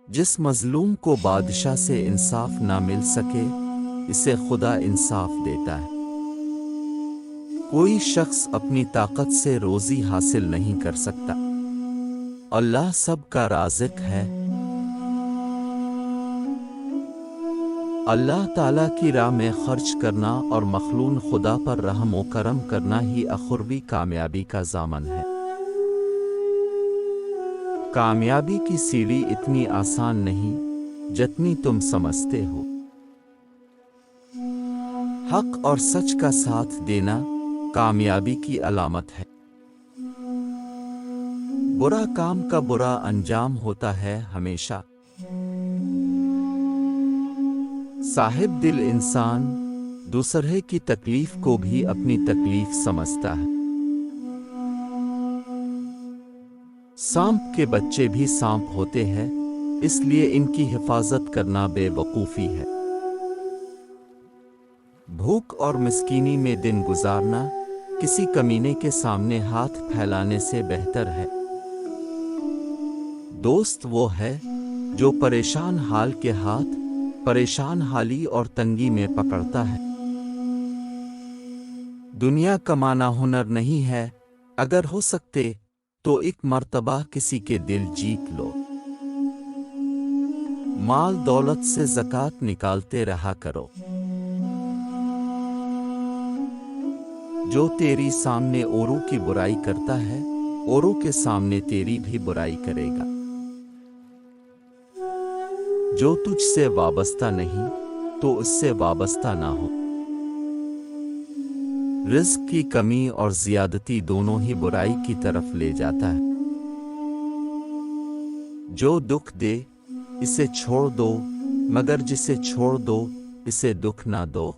جس مظلوم کو بادشاہ سے انصاف نہ مل سکے اسے خدا انصاف دیتا ہے۔ کوئی شخص اپنی طاقت سے روزی حاصل نہیں کر سکتا، اللہ سب کا رازق ہے۔ اللہ تعالیٰ کی راہ میں خرچ کرنا اور مخلوق خدا پر رحم و کرم کرنا ہی اخروی کامیابی کا ضامن ہے۔ کامیابی کی سیڑھی اتنی آسان نہیں جتنی تم سمجھتے ہو۔ حق اور سچ کا ساتھ دینا کامیابی کی علامت ہے۔ برا کام کا برا انجام ہوتا ہے ہمیشہ۔ صاحب دل انسان دوسرے کی تکلیف کو بھی اپنی تکلیف سمجھتا ہے۔ سانپ کے بچے بھی سانپ ہوتے ہیں، اس لیے ان کی حفاظت کرنا بے وقوفی ہے۔ بھوک اور مسکینی میں دن گزارنا کسی کمینے کے سامنے ہاتھ پھیلانے سے بہتر ہے۔ دوست وہ ہے جو پریشان حال کے ہاتھ پریشان حالی اور تنگی میں پکڑتا ہے۔ دنیا کمانا ہنر نہیں ہے، اگر ہو سکتے تو ایک مرتبہ کسی کے دل جیت لو۔ مال دولت سے زکوٰۃ نکالتے رہا کرو۔ جو تیری سامنے اوروں کی برائی کرتا ہے اوروں کے سامنے تیری بھی برائی کرے گا۔ جو تجھ سے وابستہ نہیں تو اس سے وابستہ نہ ہو۔ رزق کی کمی اور زیادتی دونوں ہی برائی کی طرف لے جاتا ہے۔ جو دکھ دے اسے چھوڑ دو، مگر جسے چھوڑ دو اسے دکھ نہ دو۔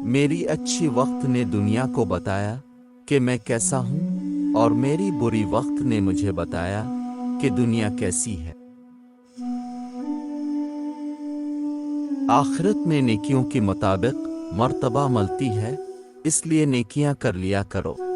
میری اچھی وقت نے دنیا کو بتایا کہ میں کیسا ہوں، اور میری بری وقت نے مجھے بتایا کہ دنیا کیسی ہے۔ آخرت میں نیکیوں کے مطابق مرتبہ ملتی ہے، اس لیے نیکیاں کر لیا کرو۔